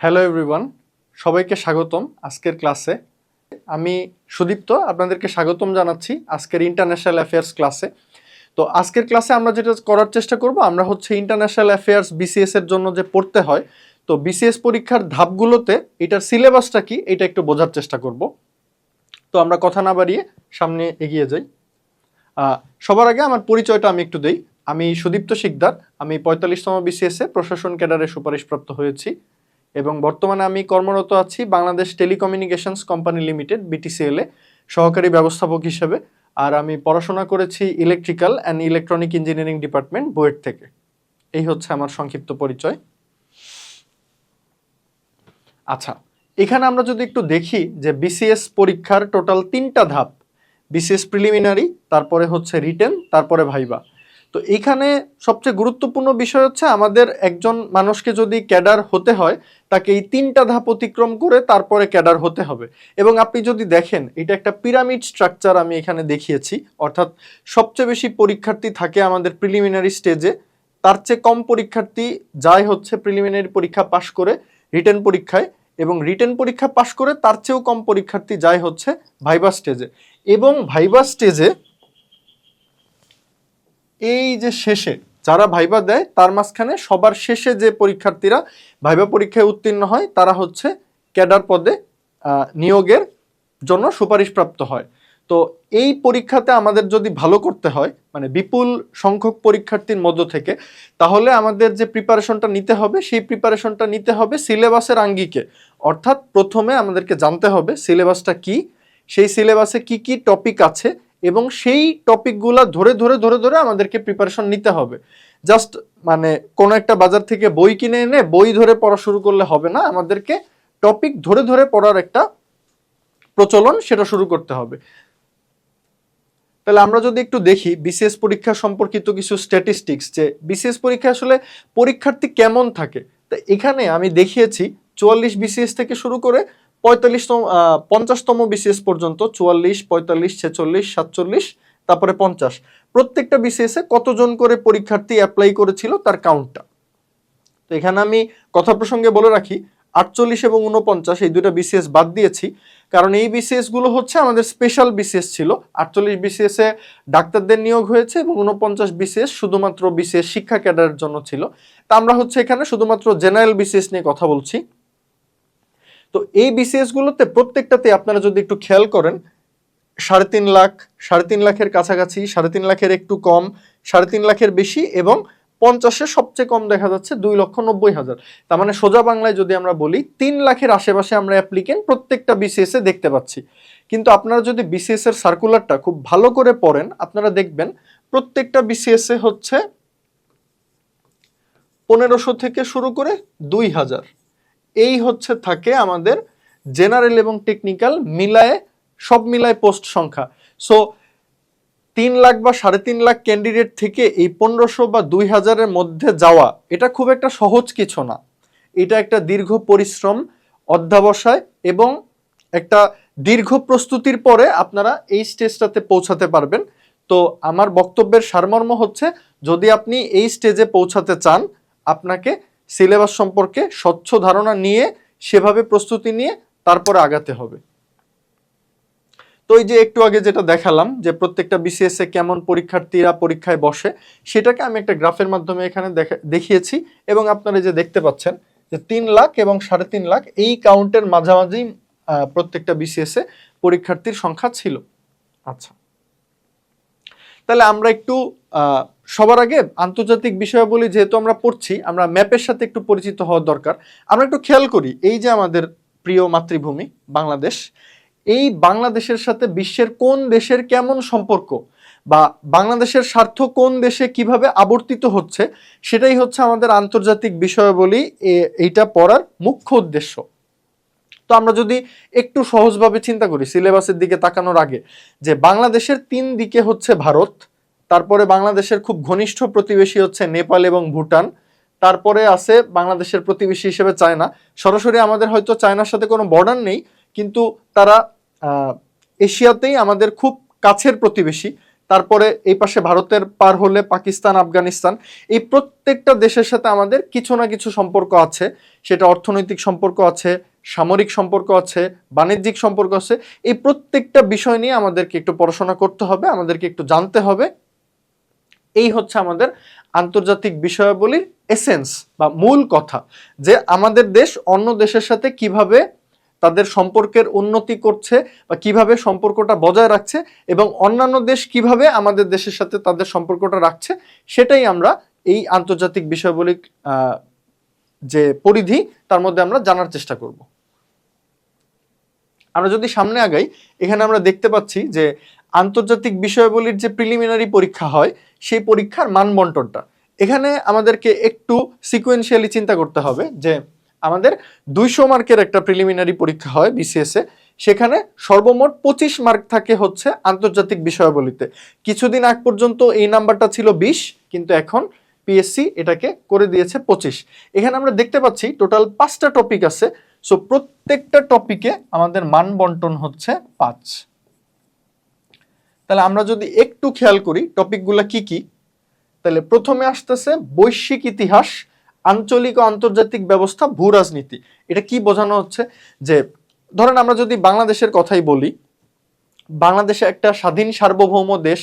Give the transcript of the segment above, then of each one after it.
Hello everyone, সবাইকে স্বাগতম আজকের ক্লাসে। আমি সুদীপ্ত, আপনাদেরকে স্বাগতম জানাচ্ছি আজকের ইন্টারন্যাশনাল অ্যাফেয়ার্স ক্লাসে। তো আজকের ক্লাসে আমরা যেটা করার চেষ্টা করব, আমরা হচ্ছে ইন্টারন্যাশনাল অ্যাফেয়ার্স বিসিএস এর জন্য যে পড়তে হয়, তো বিসিএস পরীক্ষার ধাপগুলোতে এটার সিলেবাসটা কি এটা একটু বোঝার চেষ্টা করব। তো আমরা কথা না বাড়িয়ে সামনে এগিয়ে যাই। সবার আগে আমার পরিচয়টা আমি একটু দেই। আমি সুদীপ্ত শিকদার, আমি 45তম বিসিএসে প্রশাসন ক্যাডারে সুপারিশপ্রাপ্ত হয়েছি এবং বর্তমানে আমি কর্মরত আছি Bangladesh telecommunications company limited BTCL এ সহকারী ব্যবস্থাপক হিসেবে। আর আমি পড়াশোনা করেছি electrical and electronic engineering department, BUET থেকে। এই হচ্ছে আমার সংক্ষিপ্ত পরিচয়। আচ্ছা, এখানে আমরা যদি একটু দেখি যে বিসিএস পরীক্ষার টোটাল 3টা ধাপ: বিসিএস প্রিলিমিনারি, তারপরে হচ্ছে রিটেন, তারপরে ভাইবা। তো এখানে সবচেয়ে গুরুত্বপূর্ণ বিষয় হচ্ছে আমাদের একজন মানুষকে যদি ক্যাডার হতে হয়, তাকে এই 3টা ধাপ অতিক্রম করে তারপরে ক্যাডার হতে হবে। এবং আপনি যদি দেখেন, এটা একটা পিরামিড স্ট্রাকচার আমি এখানে দেখিয়েছি, অর্থাৎ সবচেয়ে বেশি পরীক্ষার্থী থাকে আমাদের প্রিলিমিনারি স্টেজে, তার চেয়ে কম পরীক্ষার্থী যায় হচ্ছে প্রিলিমিনারি পরীক্ষা পাশ করে রিটেন পরীক্ষায়, এবং রিটেন পরীক্ষা পাশ করে তার চেয়েও কম পরীক্ষার্থী যায় হচ্ছে ভাইবা স্টেজে। এবং ভাইবা স্টেজে এই যে শেষে যারা ভাইবা দেয়, তার মাঝখানে সবার শেষে যে পরীক্ষার্থীরা ভাইবা পরীক্ষায় উত্তীর্ণ হয়, তারা হচ্ছে ক্যাডার পদে নিয়োগের জন্য সুপারিশপ্রাপ্ত হয়। তো এই পরীক্ষাতে আমাদের যদি ভালো করতে হয়, মানে বিপুল সংখ্যক পরীক্ষার্থীর মধ্য থেকে, তাহলে আমাদের যে প্রিপারেশনটা নিতে হবে, সেই প্রিপারেশনটা নিতে হবে সিলেবাসের আঙ্গিকে। অর্থাৎ প্রথমে আমাদেরকে জানতে হবে সিলেবাসটা কি, সেই সিলেবাসে কি কি টপিক আছে, এবং সেই টপিকগুলো ধরে ধরে ধরে ধরে আমাদেরকে প্রিপারেশন নিতে হবে। জাস্ট মানে কোনো একটা বাজার থেকে বই কিনে এনে বই ধরে পড়া শুরু করলে হবে না, আমাদেরকে টপিক ধরে ধরে পড়ার একটা প্রচলন সেটা শুরু করতে হবে। তাহলে আমরা যদি একটু দেখি বিসিএস পরীক্ষা সম্পর্কিত কিছু স্ট্যাটিস্টিক্স, যে বিসিএস পরীক্ষা আসলে পরীক্ষার্থী কেমন থাকে। তো এখানে আমি দেখিয়েছি 44 বিসিএস থেকে শুরু করে 50তম বিসিএস পর্যন্ত, 44, 45, 46, 47, তারপরে 50, প্রত্যেকটা বিসিএস এ কতজন করে পরীক্ষার্থী অ্যাপ্লাই করেছিল তার কাউন্টটা। তো এখানে আমি কথা প্রসঙ্গে বলে রাখি, 48 এবং 49 এই দুইটা বিসিএস বাদ দিয়েছি, কারণ এই বিসিএস গুলো হচ্ছে আমাদের স্পেশাল বিসিএস ছিল। 48 বিসিএস এ ডাক্তারদের নিয়োগ হয়েছে এবং 49 বিসিএস শুধুমাত্র বিসিএস শিক্ষা ক্যাডারের জন্য ছিল। তা আমরা হচ্ছে এখানে শুধুমাত্র জেনারেল বিসিএস নিয়ে কথা বলছি। তো এই বিসিএস গুলোতে প্রত্যেকটাতে আপনারা যদি একটু খেয়াল করেন, 3.5 লাখ, 3.5 লাখের কাছাকাছি, 3.5 লাখের একটু কম, 3.5 লাখের বেশি, এবং 50-এ সবচেয়ে কম দেখা যাচ্ছে 2,90,000। তার মানে সোজা বাংলায় যদি আমরা বলি, 3 লাখের আশেপাশে আমরা অ্যাপ্লিকেন্ট প্রত্যেকটা বিসিএস এ দেখতে পাচ্ছি। কিন্তু আপনারা যদি বিসিএস এর সার্কুলারটা খুব ভালো করে পড়েন, আপনারা দেখবেন প্রত্যেকটা বিসিএস এ হচ্ছে 1500 থেকে শুরু করে 2000, এই হচ্ছে থাকে আমাদের জেনারেল এবং টেকনিক্যাল মিলায়ে, সব মিলায় পোস্ট সংখ্যা। সো 3 লাখ বা 3.5 লাখ ক্যান্ডিডেট থেকে এই 1500 বা 2000-এর মধ্যে যাওয়া, এটা খুব একটা সহজ কিছু না। এটা একটা দীর্ঘ পরিশ্রম, অধ্যবসায় এবং একটা দীর্ঘ প্রস্তুতির পরে আপনারা এই স্টেজটাতে পৌঁছাতে পারবেন। তো আমার বক্তব্যের সারমর্ম হচ্ছে, যদি আপনি এই স্টেজে পৌঁছাতে চান, আপনাকে সিলেবাস সম্পর্কে স্বচ্ছ ধারণা নিয়ে, সেভাবে প্রস্তুতি নিয়ে তারপরে আগাতে হবে। তো এই যে একটু আগে যেটা দেখালাম, যে প্রত্যেকটা বিসিএস এ কেমন পরীক্ষার্থীরা পরীক্ষায় বসে, সেটাকে আমি একটা গ্রাফের মাধ্যমে এখানে দেখিয়েছি। এবং আপনারা যে দেখতে পাচ্ছেন যে 3 লাখ এবং 3.5 লাখ এই কাউন্টের মাঝামাঝি প্রত্যেকটা বিসিএস এ পরীক্ষার্থীর সংখ্যা ছিল। আচ্ছা, তাহলে আমরা একটু সবার আগে আন্তর্জাতিক বিষয়াবলী যেহেতু আমরা পড়ছি, আমরা ম্যাপের সাথে একটু পরিচিত হওয়ার দরকার। আমরা একটু খেয়াল করি, এই যে আমাদের প্রিয় মাতৃভূমি বাংলাদেশ, এই বাংলাদেশের সাথে বিশ্বের কোন দেশের কেমন সম্পর্ক, বা বাংলাদেশের স্বার্থ কোন দেশে কিভাবে আবর্তিত হচ্ছে, সেটাই হচ্ছে আমাদের আন্তর্জাতিক বিষয়াবলী এইটা পড়ার মুখ্য উদ্দেশ্য। তো আমরা যদি একটু সহজভাবে চিন্তা করি সিলেবাসের দিকে তাকানোর আগে, যে বাংলাদেশের 3 দিকে হচ্ছে ভারত, তারপরে বাংলাদেশের খুব ঘনিষ্ঠ প্রতিবেশী হচ্ছে নেপাল এবং ভুটান, তারপরে আছে বাংলাদেশের প্রতিবেশী হিসেবে চায়না। সরাসরি আমাদের হয়তো চায়নার সাথে কোনো বর্ডার নেই, কিন্তু তারা এশিয়াতেই আমাদের খুব কাছের প্রতিবেশী। তারপরে এই পাশে ভারতের পার হলে পাকিস্তান, আফগানিস্তান, এই প্রত্যেকটা দেশের সাথে আমাদের কিছু না কিছু সম্পর্ক আছে। সেটা অর্থনৈতিক সম্পর্ক আছে, সামরিক সম্পর্ক আছে, বাণিজ্যিক সম্পর্ক আছে। এই প্রত্যেকটা বিষয় নিয়ে আমাদেরকে একটু পড়াশোনা করতে হবে, আমাদেরকে একটু জানতে হবে। এই হচ্ছে আমাদের আন্তর্জাতিক বিষয়াবলীর এসেন্স বা মূল কথা, যে আমাদের দেশ অন্য দেশের সাথে কিভাবে তাদের সম্পর্কের উন্নতি করছে বা কিভাবে সম্পর্কটা বজায় রাখছে, এবং অন্যান্য দেশ কিভাবে আমাদের দেশের সাথে তাদের সম্পর্কটা রাখছে, সেটাই আমরা এই আন্তর্জাতিক বিষয়াবলী যে পরিধি তার মধ্যে আমরা জানার চেষ্টা করব। আমরা যদি সামনে আগাই, এখানে আমরা দেখতে পাচ্ছি যে আন্তর্জাতিক বিষয়াবলীর যে প্রিলিমিনারি পরীক্ষা হয় সেই পরীক্ষার মানবন্টনটা এখানে আমাদেরকে একটু সিকোয়েন্সিয়ালি চিন্তা করতে হবে। যে আমাদের 200 মার্কের একটা প্রিলিমিনারি পরীক্ষা হয় বিসিএস এ, সেখানে সর্বমোট 25 মার্ক থাকে হচ্ছে আন্তর্জাতিক বিষয়াবলীতে। কিছুদিন আগ পর্যন্ত এই নাম্বারটা ছিল 20, কিন্তু এখন পিএসসি এটাকে করে দিয়েছে 25। এখানে আমরা দেখতে পাচ্ছি টোটাল 5টা টপিক আছে। সো প্রত্যেকটা টপিকে আমাদের মান বন্টন হচ্ছে 5। তাহলে আমরা যদি একটু খেয়াল করি টপিকগুলা কি কি, তাহলে প্রথমে আসতেছে বৈশ্বিক ইতিহাস, আঞ্চলিক ও আন্তর্জাতিক ব্যবস্থা, ভূ রাজনীতি। এটা কি বোঝানো হচ্ছে, যে ধরেন আমরা যদি বাংলাদেশের কথাই বলি, বাংলাদেশে একটা স্বাধীন সার্বভৌম দেশ,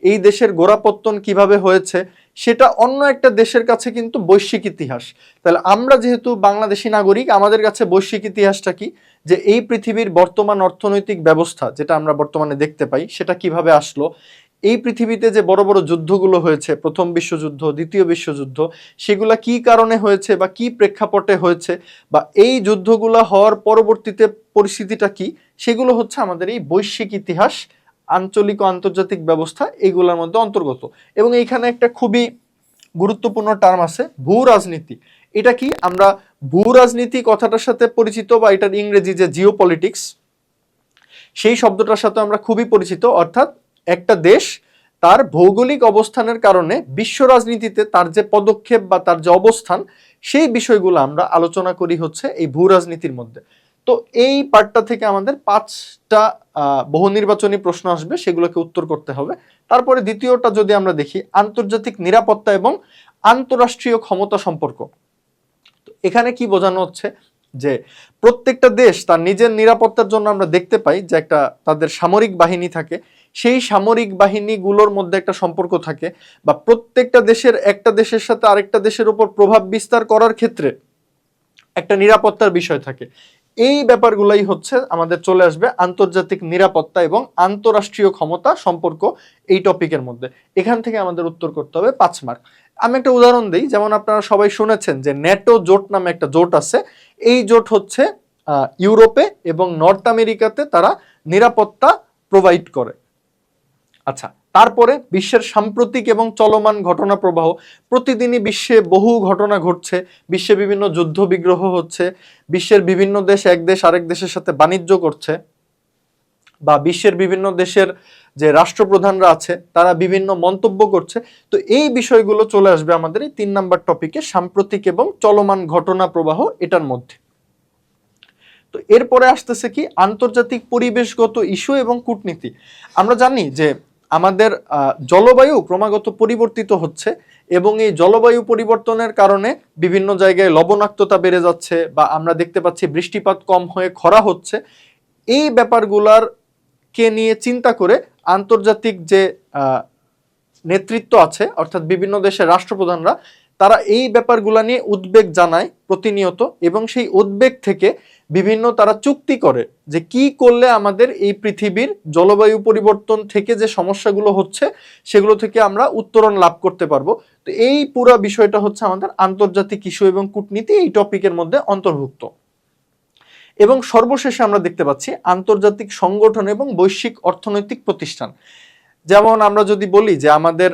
এই দেশের গোড়াপত্তন কিভাবে হয়েছে সেটা অন্য একটা দেশের কাছে কিন্তু বৈশ্বিক ইতিহাস। তাহলে আমরা যেহেতু বাংলাদেশী নাগরিক, আমাদের কাছে বৈশ্বিক ইতিহাসটা কি, যে এই পৃথিবীর বর্তমান অর্থনৈতিক ব্যবস্থা যেটা আমরা বর্তমানে দেখতে পাই সেটা কিভাবে আসলো, এই পৃথিবীতে যে বড় বড় যুদ্ধগুলো হয়েছে, প্রথম বিশ্বযুদ্ধ, দ্বিতীয় বিশ্বযুদ্ধ, সেগুলা কি কারণে হয়েছে বা কি প্রেক্ষাপটে হয়েছে, বা এই যুদ্ধগুলো হওয়ার পরবর্তীতে পরিস্থিতিটা কি, সেগুলো হচ্ছে আমাদের এই বৈশ্বিক ইতিহাস, আঞ্চলিক ও আন্তর্জাতিক ব্যবস্থা, এইগুলোর মধ্যে অন্তর্গত। এবং এইখানে একটা খুবই গুরুত্বপূর্ণ টার্ম আছে, ভূ রাজনীতি। এটা কি, আমরা ভূ রাজনীতি কথাটার সাথে পরিচিত, বা এটার ইংরেজি যে জিও পলিটিক্স, সেই শব্দটার সাথে আমরা খুবই পরিচিত। অর্থাৎ একটা দেশ তার ভৌগোলিক অবস্থানের কারণে বিশ্ব রাজনীতিতে তার যে পদক্ষেপ বা তার যে অবস্থান, সেই বিষয়গুলো আমরা আলোচনা করি হচ্ছে এই ভূ রাজনীতির মধ্যে। তো এই পার্টটা থেকে আমাদের 5টা বহু নির্বাচনী প্রশ্ন আসবে, সেগুলোকে উত্তর করতে হবে। তারপরে দ্বিতীয়টা যদি আমরা দেখি, আন্তর্জাতিক নিরাপত্তা এবং আন্তঃরাষ্ট্রীয় ক্ষমতা সম্পর্ক। তো এখানে কি বোঝানো হচ্ছে, যে প্রত্যেকটা দেশ তার নিজের নিরাপত্তার জন্য আমরা দেখতে পাই যে একটা তাদের সামরিক বাহিনী থাকে, সেই সামরিক বাহিনীগুলোর মধ্যে একটা সম্পর্ক থাকে, বা প্রত্যেকটা দেশের একটা দেশের সাথে আরেকটা দেশের উপর প্রভাব বিস্তার করার ক্ষেত্রে একটা নিরাপত্তার বিষয় থাকে। এই ব্যাপারগুলাই হচ্ছে আমাদের চলে আসবে আন্তর্জাতিক নিরাপত্তা এবং আন্তঃরাষ্ট্রীয় ক্ষমতা সম্পর্ক এই টপিকের মধ্যে। এখান থেকে আমাদের উত্তর করতে হবে 5 মার্ক। আমি একটা উদাহরণ দিই, যেমন আপনারা সবাই শুনেছেন যে ন্যাটো জোট নামে একটা জোট আছে। এই জোট হচ্ছে ইউরোপে এবং নর্থ আমেরিকাতে তারা নিরাপত্তা প্রোভাইড করে। আচ্ছা, তারপরে বিশ্বের সাম্প্রতিক এবং চলমান ঘটনা প্রবাহ। প্রতিদিনই বিশ্বে বহু ঘটনা ঘটছে, বিশ্বে বিভিন্ন যুদ্ধ বিগ্রহ হচ্ছে, বিশ্বের বিভিন্ন দেশ এক দেশ আরেক দেশের সাথে বাণিজ্য করছে, বা বিশ্বের বিভিন্ন দেশের যে রাষ্ট্রপ্রধানরা আছে তারা বিভিন্ন মন্তব্য করছে। তো এই বিষয়গুলো চলে আসবে আমাদের এই 3 নাম্বার টপিকে, সাম্প্রতিক এবং চলমান ঘটনা প্রবাহ এটার মধ্যে। তো এরপরে আসতেছে কি, আন্তর্জাতিক পরিবেশগত ইস্যু এবং কূটনীতি। আমরা জানি যে আমাদের জলবায়ু ক্রমাগত পরিবর্তিত হচ্ছে, এবং এই জলবায়ু পরিবর্তনের কারণে বিভিন্ন জায়গায় লবণাক্ততা বেড়ে যাচ্ছে, বা আমরা দেখতে পাচ্ছি বৃষ্টিপাত কম হয়ে খরা হচ্ছে। এই ব্যাপারগুলার কে নিয়ে চিন্তা করে আন্তর্জাতিক যে নেতৃত্ব আছে, অর্থাৎ বিভিন্ন দেশের রাষ্ট্রপ্রধানরা, তারা এই ব্যাপারগুলা নিয়ে উদ্বেগ জানায় প্রতিনিয়ত, এবং সেই উদ্বেগ থেকে বিভিন্ন তারা চুক্তি করে যে কি করলে আমাদের এই পৃথিবীর জলবায়ু পরিবর্তন থেকে যে সমস্যাগুলো হচ্ছে সেগুলো থেকে আমরা উত্তরণ লাভ করতে পারবো। তো এই পুরো বিষয়টা হচ্ছে আমাদের আন্তর্জাতিক ইস্যু এবং কূটনীতি এই টপিকের মধ্যে অন্তর্ভুক্ত। এবং সর্বশেষে আমরা দেখতে পাচ্ছি আন্তর্জাতিক সংগঠন এবং বৈশ্বিক অর্থনৈতিক প্রতিষ্ঠান। যেমন আমরা যদি বলি যে আমাদের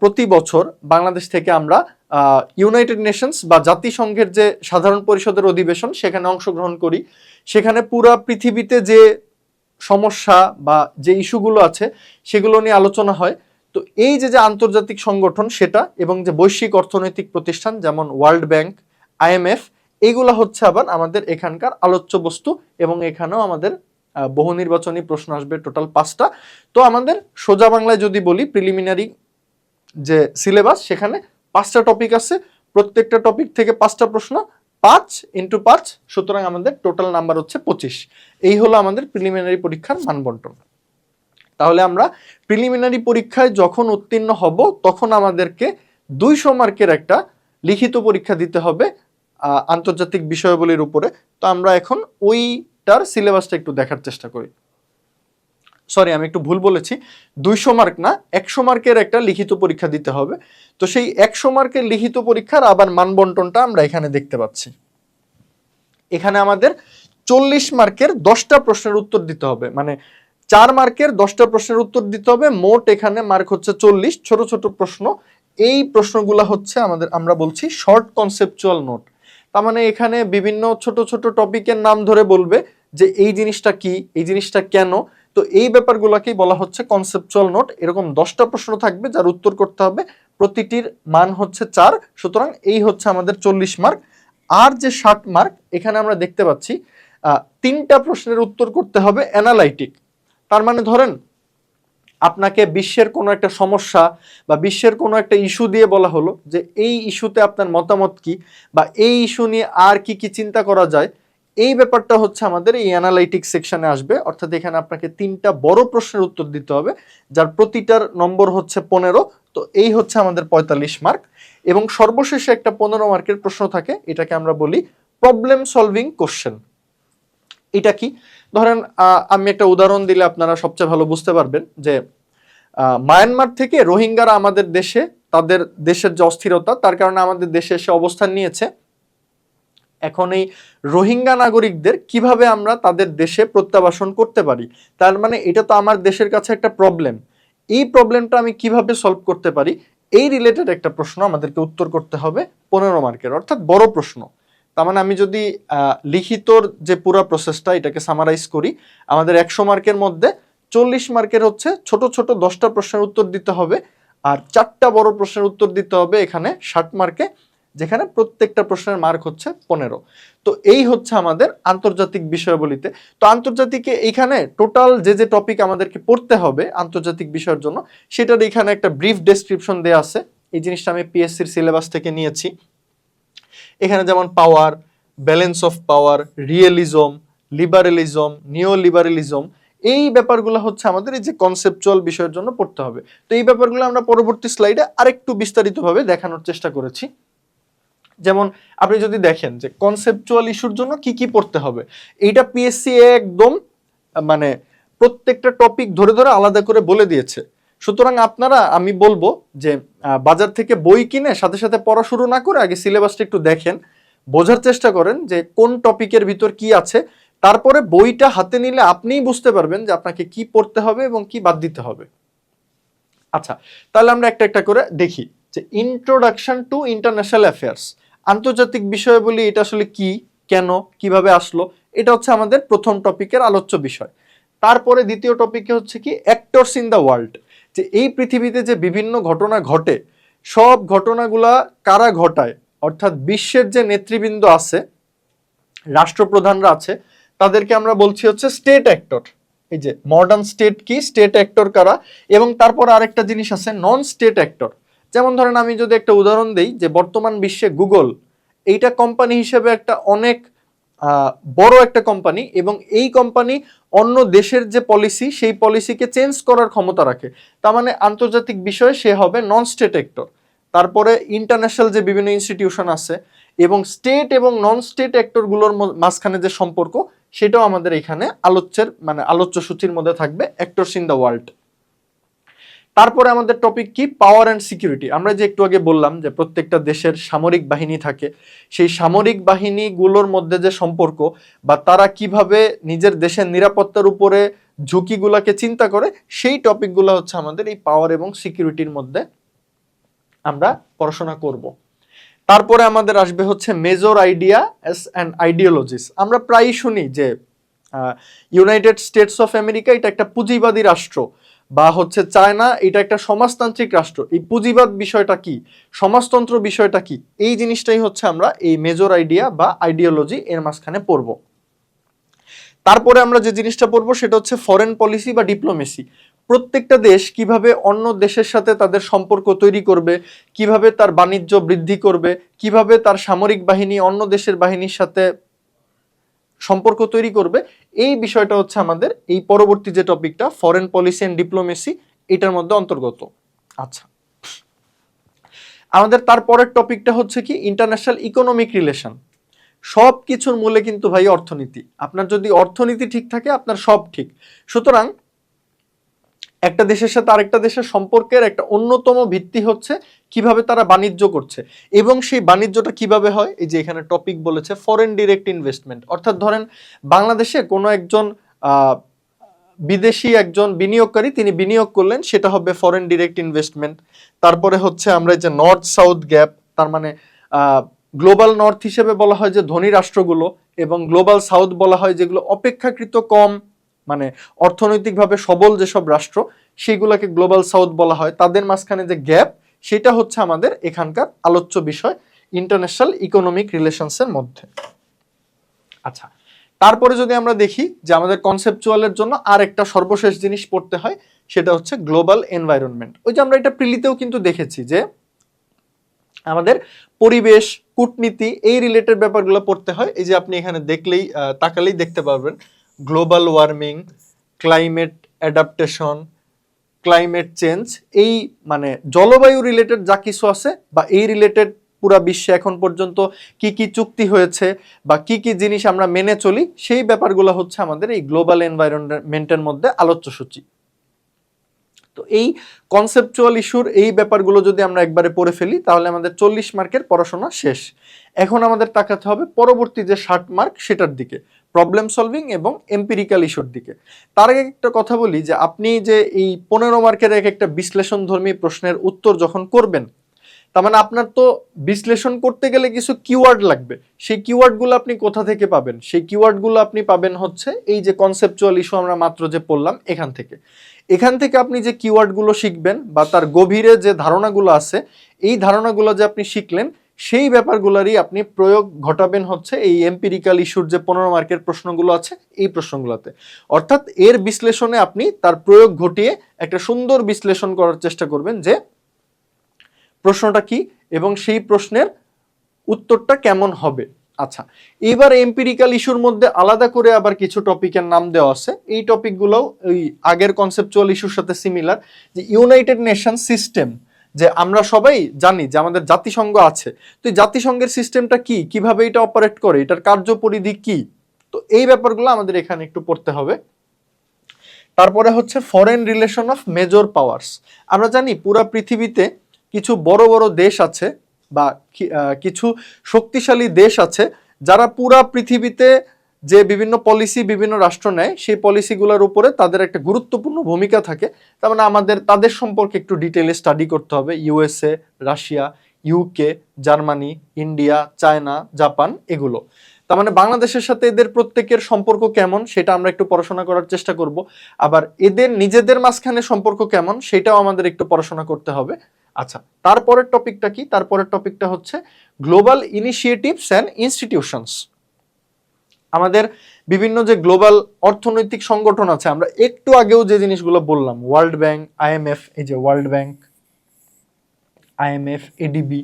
প্রতি বছর বাংলাদেশ থেকে আমরা ইউনাইটেড নেশনস বা জাতিসংঘের যে সাধারণ পরিষদের অধিবেশন সেখানে অংশগ্রহণ করি, সেখানে পুরা পৃথিবীতে যে সমস্যা বা যে ইস্যুগুলো আছে সেগুলো নিয়ে আলোচনা হয়। তো এই যে আন্তর্জাতিক সংগঠন সেটা, এবং যে বৈশ্বিক অর্থনৈতিক প্রতিষ্ঠান যেমন ওয়ার্ল্ড ব্যাংক, আইএমএফ, এইগুলা হচ্ছে আবার আমাদের এখানকার আলোচ্য বস্তু, এবং এখানেও আমাদের বহু নির্বাচনী প্রশ্ন আসবে টোটাল 5টা। তো আমাদের সোজা বাংলায় যদি বলি প্রিলিমিনারি যে সিলেবাস সেখানে 5টা টপিক আছে, প্রত্যেকটা টপিক থেকে 5টা প্রশ্ন, 5 × 5, সুতরাং আমাদের টোটাল নাম্বার হচ্ছে 25। এই হলো আমাদের প্রিলিমিনারি পরীক্ষার মানবন্টন। তাহলে আমরা প্রিলিমিনারি পরীক্ষায় যখন উত্তীর্ণ হব তখন আমাদেরকে 200 মার্কের একটা লিখিত পরীক্ষা দিতে হবে আন্তর্জাতিক বিষয়াবলীর উপরে। তো আমরা এখন ওইটার সিলেবাসটা একটু দেখার চেষ্টা করি। সরি, আমি একটু ভুল বলেছি, 200 মার্ক না, 100 মার্কের একটা লিখিত পরীক্ষা দিতে হবে। তো সেই 100 মার্কের লিখিত পরীক্ষার আবার মানবন্টনটা আমরা এখানে দেখতে পাচ্ছি। এখানে আমাদের 40 মার্কের 10টা প্রশ্নের উত্তর দিতে হবে, মানে 4 মার্কের 10টা প্রশ্নের উত্তর দিতে হবে। মোট এখানে মার্ক হচ্ছে 40। ছোট ছোট প্রশ্ন, এই প্রশ্নগুলো হচ্ছে আমরা বলছি শর্ট কনসেপচুয়াল নোট। তার মানে এখানে বিভিন্ন ছোট ছোট টপিকের নাম ধরে বলবে যে এই জিনিসটা কি, এই জিনিসটা কেন। তো এই ব্যাপারগুলোকেই বলা হচ্ছে কনসেপচুয়াল নোট। এরকম 10টা প্রশ্ন থাকবে যার উত্তর করতে হবে, প্রতিটির মান হচ্ছে 4। সুতরাং এই হচ্ছে আমাদের 40 মার্ক। আর যে 60 মার্ক, এখানে আমরা দেখতে পাচ্ছি 3টা প্রশ্নের উত্তর করতে হবে অ্যানালাইটিক। তার মানে ধরেন আপনাকে বিশ্বের কোনো একটা সমস্যা বা বিশ্বের কোনো একটা ইস্যু দিয়ে বলা হলো যে এই ইস্যুতে আপনার মতামত কি, বা এই ইস্যু নিয়ে আর কি কি চিন্তা করা যায়, এই ব্যাপারটা হচ্ছে আমাদের এই অ্যানালাইটিক সেকশনে আসবে। অর্থাৎ এখানে আপনাকে 3টা বড় প্রশ্নের উত্তর দিতে হবে যার প্রতিটার নম্বর হচ্ছে 15। তো এই হচ্ছে আমাদের 45 মার্ক। এবং সর্বশেষে একটা 15 মার্কের প্রশ্ন থাকে, এটাকে আমরা বলি প্রবলেম সলভিং কোশ্চেন। এটা কি? ধরেন আমি একটা উদাহরণ দিলে আপনারা সবচেয়ে ভালো বুঝতে পারবেন যে মায়ানমার থেকে রোহিঙ্গারা আমাদের দেশে, তাদের দেশের যে অস্থিরতা তার কারণে আমাদের দেশে এসে অবস্থান নিয়েছে। এখন এই রোহিঙ্গা নাগরিকদের কিভাবে আমরা তাদের দেশে প্রত্যাবাসন করতে পারি, তার মানে এটা তো আমার দেশের কাছে একটা প্রবলেম, এই প্রবলেমটা আমি কিভাবে সলভ করতে পারি, এই রিলেটেড একটা প্রশ্ন আমাদেরকে উত্তর করতে হবে 15 মার্কের, অর্থাৎ বড় প্রশ্ন। তার মানে আমি যদি লিখিতর যে পুরো প্রসেসটা এটাকে সামারাইজ করি, আমাদের 100 মার্কের মধ্যে 40 মার্কের হচ্ছে ছোট ছোট 10টা প্রশ্নের উত্তর দিতে হবে, আর 4টা বড় প্রশ্নের উত্তর দিতে হবে এখানে 60 মার্কে, যেখানে প্রত্যেকটা প্রশ্নের মার্ক হচ্ছে 15। তো এই হচ্ছে আমাদের আন্তর্জাতিক বিষয়াবলীতে। তো আন্তর্জাতিকে এইখানে টোটাল যে যে টপিক আমাদেরকে পড়তে হবে আন্তর্জাতিক বিষয়ের জন্য, সেটার এখানে একটা ব্রিফ ডেসক্রিপশন দেওয়া আছে। এই জিনিসটা আমি পিএসসির সিলেবাস থেকে নিয়েছি। এখানে যেমন power, balance of power, realism, liberalism, neo liberalism, এই ব্যাপারগুলো হচ্ছে আমাদের এই যে কনসেপচুয়াল বিষয়ের জন্য পড়তে হবে। তো এই ব্যাপারগুলো আমরা পরবর্তী স্লাইডে আরেকটু বিস্তারিতভাবে দেখানোর চেষ্টা করেছি। যেমন আপনি যদি দেখেন যে কনসেপচুয়াল ইস্যুর জন্য কি কি পড়তে হবে, এইটা পিএসসি একদম মানে প্রত্যেকটা টপিক ধরে ধরে আলাদা করে বলে দিয়েছে। সুতরাং আপনারা, আমি বলবো যে বাজার থেকে বই কিনে সাথে সাথে পড়া শুরু না করে আগে সিলেবাসটা একটু দেখেন, বোঝার চেষ্টা করেন যে কোন টপিকের ভিতর কি আছে, তারপরে বইটা হাতে নিলে আপনিই বুঝতে পারবেন যে আপনাকে কি পড়তে হবে এবং কি বাদ দিতে হবে। আচ্ছা, তাহলে আমরা একটা একটা করে দেখি যে ইন্ট্রোডাকশন টু ইন্টারন্যাশনাল অ্যাফেয়ার্স, আন্তর্জাতিক বিষয়াবলী এটা আসলে কি, কেন, কিভাবে আসলো, এটা হচ্ছে আমাদের প্রথম টপিকের আলোচ্য বিষয়। তারপরে দ্বিতীয় টপিকে হচ্ছে কি অ্যাক্টরস ইন দ্য ওয়ার্ল্ড, যে এই পৃথিবীতে যে বিভিন্ন ঘটনা ঘটে সব ঘটনাগুলা কারা ঘটায়, অর্থাৎ বিশ্বের যে নেতৃবৃন্দ আছে, রাষ্ট্রপ্রধানরা আছে, তাদেরকে আমরা বলছি হচ্ছে স্টেট অ্যাক্টর। এই যে মডার্ন স্টেট কি, স্টেট অ্যাক্টর কারা। এবং তারপর আরেকটা জিনিস আছে নন স্টেট অ্যাক্টর। যেমন ধরেন আমি যদি একটা উদাহরণ দেই যে বর্তমান বিশ্বে গুগল, এইটা কোম্পানি হিসেবে একটা অনেক বড় একটা কোম্পানি, এবং এই কোম্পানি অন্য দেশের যে পলিসি সেই পলিসিকে চেঞ্জ করার ক্ষমতা রাখে। তার মানে আন্তর্জাতিক বিষয়ে সে হবে নন স্টেট অ্যাক্টর। তারপরে ইন্টারন্যাশনাল যে বিভিন্ন ইনস্টিটিউশন আছে এবং স্টেট এবং নন স্টেট অ্যাক্টরগুলোর মাঝখানে যে সম্পর্ক, সেটাও আমাদের এখানে আলোচ্য সূচির মধ্যে থাকবে, অ্যাক্টরস ইন দ্য ওয়ার্ল্ড। তারপরে আমাদের টপিক কি, পাওয়ার অ্যান্ড সিকিউরিটি। আমরা যে একটু আগে বললাম যে প্রত্যেকটা দেশের সামরিক বাহিনী থাকে, সেই সামরিক বাহিনীগুলোর মধ্যে যে সম্পর্ক বা তারা কিভাবে নিজের দেশের নিরাপত্তার উপরে ঝুঁকিগুলোকে চিন্তা করে, সেই টপিকগুলো হচ্ছে আমাদের এই পাওয়ার এবং সিকিউরিটির মধ্যে আমরা পড়াশোনা করব। তারপরে আমাদের আসবে হচ্ছে মেজর আইডিয়া অ্যান্ড আইডিওলজিস। আমরা প্রায়ই শুনি যে ইউনাইটেড স্টেটস অফ আমেরিকা এটা একটা পুঁজিবাদী রাষ্ট্র, বা হচ্ছে চায়না এটা একটা সমাজতান্ত্রিক রাষ্ট্র। এই পুঁজিবাদ বিষয়টা কি, সমাজতন্ত্র বিষয়টা কি, এই জিনিসটাই হচ্ছে আমরা এই মেজর আইডিয়া বা আইডিওলজি এর মাঝখানে পড়ব। তারপরে আমরা যে জিনিসটা পড়বো সেটা হচ্ছে ফরেন পলিসি বা ডিপ্লোমেসি। প্রত্যেকটা দেশ কিভাবে অন্য দেশের সাথে তাদের সম্পর্ক তৈরি করবে, কিভাবে তার বাণিজ্য বৃদ্ধি করবে, কিভাবে তার সামরিক বাহিনী অন্য দেশের বাহিনীর সাথে সম্পর্ক তৈরি করবে, এই বিষয়টা হচ্ছে আমাদের এই পরবর্তী যে টপিকটা ফরেন পলিসি এন্ড ডিপ্লোমেসি, এটার মধ্যে অন্তর্গত। আচ্ছা, আমাদের তারপরের টপিকটা হচ্ছে কি ইন্টারন্যাশনাল ইকোনমিক রিলেশন। সব কিছুর মূলে কিন্তু ভাই অর্থনীতি। আপনার যদি অর্থনীতি ঠিক থাকে আপনার সব ঠিক। সুতরাং একটা দেশের সাথে আরেকটা দেশের সম্পর্কের একটা অন্যতম ভিত্তি হচ্ছে কিভাবে তারা বাণিজ্য করছে, এবং সেই বাণিজ্যটা কিভাবে হয়। এই যে এখানে টপিক বলেছে ফরেন ডিরেক্ট ইনভেস্টমেন্ট, অর্থাৎ ধরেন বাংলাদেশে কোনো একজন বিদেশি একজন বিনিয়োগকারী তিনি বিনিয়োগ করলেন, সেটা হবে ফরেন ডিরেক্ট ইনভেস্টমেন্ট। তারপরে হচ্ছে আমরা যে নর্থ সাউথ গ্যাপ, তার মানে গ্লোবাল নর্থ হিসেবে বলা হয় যে ধনী রাষ্ট্রগুলো, এবং গ্লোবাল সাউথ বলা হয় যেগুলো অপেক্ষাকৃত কম মানে অর্থনৈতিকভাবে সবল যেসব রাষ্ট্র, সেগুলোকে গ্লোবাল সাউথ বলা হয়। তাদের মাঝখানে যে গ্যাপ, সেটা হচ্ছে আমাদের এখানকার আলোচ্য বিষয় ইন্টারন্যাশনাল ইকোনমিক রিলেশনসের মধ্যে। আচ্ছা, তারপরে যদি আমরা দেখি যে আমাদের কনসেপচুয়ালের জন্য আর একটা সর্বশেষ জিনিস পড়তে হয়, সেটা হচ্ছে গ্লোবাল এনভায়রনমেন্ট। ওই যে আমরা এটা প্রিলিতেও কিন্তু দেখেছি যে আমাদের পরিবেশ, কূটনীতি, এই রিলেটেড ব্যাপারগুলো পড়তে হয়। এই যে আপনি এখানে দেখলেই তাকালেই দেখতে পারবেন global warming, climate adaptation, climate change, এই মানে জলবায়ু রিলেটেড যা কিছু আছে বা এই রিলেটেড পুরা বিশ্বে এখন পর্যন্ত কি কি চুক্তি হয়েছে বা কি কি জিনিস আমরা মেনে চলি, সেই ব্যাপারগুলো হচ্ছে আমাদের এই গ্লোবাল এনভায়রনমেন্টের মধ্যে আলোচ্য সূচি। তো এই কনসেপচুয়াল ইস্যুর এই ব্যাপারগুলো যদি আমরা একবারে পড়ে ফেলি তাহলে আমাদের 40 মার্কের পড়াশোনা শেষ। এখন আমাদের তাকাতে হবে পরবর্তী যে 60 মার্ক সেটার দিকে, প্রবলেম সলভিং এবং এম্পিরিক্যাল ইস্যুর দিকে। তার আগে একটা কথা বলি যে আপনি যে এই 15 মার্কের এক একটা বিশ্লেষণধর্মী প্রশ্নের উত্তর যখন করবেন, তার মানে আপনার তো বিশ্লেষণ করতে গেলে কিছু কিওয়ার্ড লাগবে। সেই কিওয়ার্ডগুলো আপনি কোথা থেকে পাবেন? সেই কিওয়ার্ডগুলো আপনি পাবেন হচ্ছে এই যে কনসেপচুয়াল ইস্যু আমরা মাত্র যে পড়লাম এখান থেকে। এখান থেকে আপনি যে কিওয়ার্ডগুলো শিখবেন বা তার গভীরে যে ধারণাগুলো আছে, এই ধারণাগুলো যে আপনি শিখলেন, সেই ব্যাপারগুলোরই আপনি প্রয়োগ ঘটাবেন হচ্ছে এই এম্পিরিক্যাল ইস্যুর যে 15 মার্কের প্রশ্নগুলো আছে এই প্রশ্নগুলোতে। অর্থাৎ এর বিশ্লেষণে আপনি তার প্রয়োগ ঘটিয়ে একটা সুন্দর বিশ্লেষণ করার চেষ্টা করবেন যে প্রশ্নটা কি এবং সেই প্রশ্নের উত্তরটা কেমন হবে। আচ্ছা, এবার এম্পিরিক্যাল ইস্যুর মধ্যে আলাদা করে আবার কিছু টপিকের নাম দেওয়া আছে। এই টপিকগুলো ওই আগের কনসেপচুয়াল ইস্যুর সাথে সিমিলার। যে ইউনাইটেড নেশন সিস্টেম, যে আমরা সবাই জানি যে আমাদের জাতিসংঘ আছে, তো এই জাতিসংঘের সিস্টেমটা কি, কিভাবে এটা অপারেট করে, এটার কার্যপরিধি কি, তো এই ব্যাপারগুলো আমাদের এখানে একটু পড়তে হবে। তারপরে হচ্ছে foreign relation of major powers. আমরা জানি পুরা পৃথিবীতে কিছু বড় বড় দেশ আছে বা কিছু শক্তিশালী দেশ আছে যারা পুরা পৃথিবীতে যে বিভিন্ন পলিসি বিভিন্ন রাষ্ট্র নেয়, সেই পলিসিগুলোর উপরে তাদের একটা গুরুত্বপূর্ণ ভূমিকা থাকে। তার মানে আমাদের তাদের সম্পর্কে একটু ডিটেইলে স্টাডি করতে হবে। USA, Russia, UK, Germany, India, China, Japan, এগুলো। তার মানে বাংলাদেশের সাথে এদের প্রত্যেকের সম্পর্ক কেমন সেটা আমরা একটু পড়াশোনা করার চেষ্টা করব। আবার এদের নিজেদের মাঝখানে সম্পর্ক কেমন সেটাও আমাদের একটু পড়াশোনা করতে হবে। আচ্ছা, তারপরের টপিকটা কি? তারপরের টপিকটা হচ্ছে গ্লোবাল ইনিশিয়েটিভস অ্যান্ড ইনস্টিটিউশনস। আমাদের বিভিন্ন যে গ্লোবাল অর্থনৈতিক সংগঠন আছে, আমরা একটু আগেও যে জিনিসগুলো বললাম, ওয়ার্ল্ড ব্যাংক, আইএমএফ, এই যে ওয়ার্ল্ড ব্যাংক, আইএমএফ, এডিবি,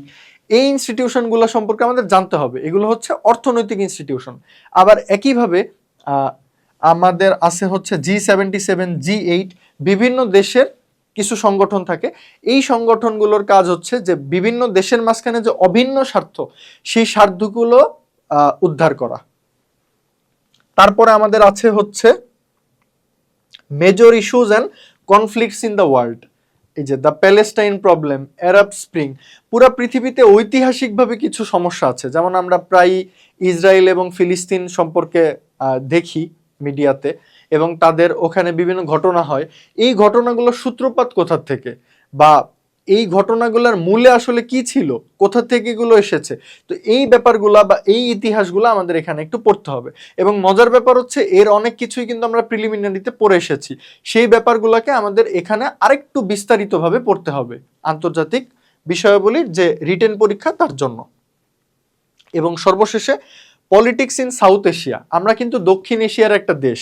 এই ইনস্টিটিউশনগুলো সম্পর্কে আমাদের জানতে হবে। এগুলো হচ্ছে অর্থনৈতিক ইনস্টিটিউশন। আবার একইভাবে আমাদের আছে হচ্ছে G77, G8, বিভিন্ন দেশের কিছু সংগঠন থাকে। এই সংগঠনগুলোর কাজ হচ্ছে যে বিভিন্ন দেশের মাঝখানে যে অভিন্ন স্বার্থ, সেই স্বার্থগুলো উদ্ধার করা। তারপরে আমাদের আছে হচ্ছে major issues and conflicts in the world. এই যে the Palestine problem, Arab spring, পুরো পৃথিবীতে ঐতিহাসিকভাবে কিছু সমস্যা আছে। যেমন আমরা প্রায় ইসরায়েল এবং ফিলিস্তিন সম্পর্কে দেখি মিডিয়াতে, এবং তাদের ওখানে বিভিন্ন ঘটনা হয়। এই ঘটনাগুলোর সূত্রপাত কোথা থেকে, বা এই ঘটনাগুলোর মূলে আসলে কি ছিল, কোথা থেকে এগুলো এসেছে, তো এই ব্যাপারগুলা বা এই ইতিহাসগুলো আমাদের এখানে একটু পড়তে হবে। এবং মজার ব্যাপার হচ্ছে এর অনেক কিছুই কিন্তু আমরা প্রিলিমিনারিতে পড়ে এসেছি, সেই ব্যাপারগুলোকে আমাদের এখানে আরেকটু বিস্তারিতভাবে পড়তে হবে আন্তর্জাতিক বিষয়াবলীর যে রিটেন পরীক্ষা তার জন্য। এবং সর্বশেষে পলিটিক্স ইন সাউথ এশিয়া, আমরা কিন্তু দক্ষিণ এশিয়ার একটা দেশ,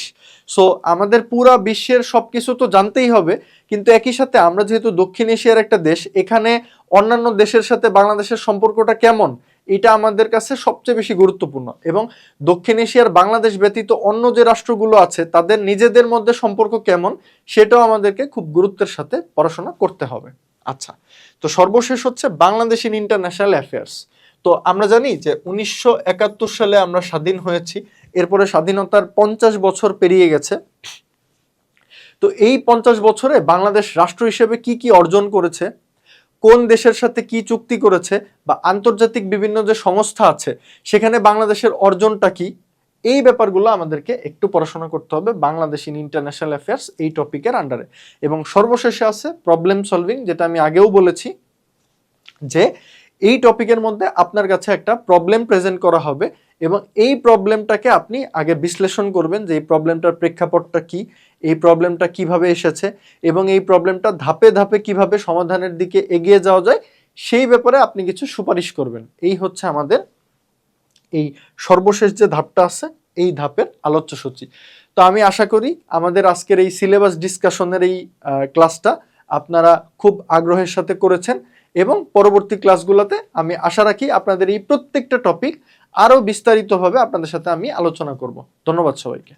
সো আমাদের পুরা বিশ্বের সবকিছু তো জানতেই হবে, কিন্তু একই সাথে আমরা যেহেতু দক্ষিণ এশিয়ার একটা দেশ, এখানে অন্যান্য দেশের সাথে বাংলাদেশের সম্পর্কটা কেমন এটা আমাদের কাছে সবচেয়ে বেশি গুরুত্বপূর্ণ। এবং দক্ষিণ এশিয়ার বাংলাদেশ ব্যতীত অন্য যে রাষ্ট্রগুলো আছে তাদের নিজেদের মধ্যে সম্পর্ক কেমন সেটাও আমাদেরকে খুব গুরুত্বের সাথে পড়াশোনা করতে হবে। আচ্ছা, তো সর্বশেষ হচ্ছে বাংলাদেশ ইন ইন্টারন্যাশনাল অ্যাফেয়ার্স। তো আমরা জানি যে 1971 সালে আমরা স্বাধীন হয়েছি, এরপরে স্বাধীনতার 50 বছর পেরিয়ে গেছে। তো এই 50 বছরে বাংলাদেশ রাষ্ট্র হিসেবে কি কি অর্জন করেছে, কোন দেশের সাথে কি চুক্তি করেছে, বা আন্তর্জাতিক বিভিন্ন যে সংস্থা আছে সেখানে বাংলাদেশের অর্জনটা কি, এই ব্যাপারগুলো আমাদেরকে একটু পড়াশোনা করতে হবে বাংলাদেশ ইন ইন্টারন্যাশনাল অ্যাফেয়ার্স এই টপিকের আন্ডারে। এবং সর্বশেষে আছে প্রবলেম সলভিং, যেটা আমি আগেও বলেছি যে এই টপিকের মধ্যে আপনার কাছে একটা প্রবলেম প্রেজেন্ট করা হবে এবং এই প্রবলেমটাকে আপনি আগে বিশ্লেষণ করবেন যে এই প্রবলেমটার প্রেক্ষাপটটা কি, এই প্রবলেমটা কিভাবে এসেছে এবং এই প্রবলেমটা ধাপে ধাপে কিভাবে সমাধানের দিকে এগিয়ে যাওয়া যায় সেই ব্যাপারে আপনি কিছু সুপারিশ করবেন। এই হচ্ছে আমাদের এই সর্বশেষ যে ধাপটা আছে এই ধাপের আলোচ্যসূচি। তো আমি আশা করি আমাদের আজকের এই সিলেবাস ডিসকাশনের এই ক্লাসটা আপনারা খুব আগ্রহের সাথে করেছেন এবং পরবর্তী ক্লাসগুলোতে আমি আশা রাখি আপনাদের এই প্রত্যেকটা টপিক আরো বিস্তারিতভাবে আপনাদের সাথে আমি আলোচনা করব। ধন্যবাদ সবাইকে।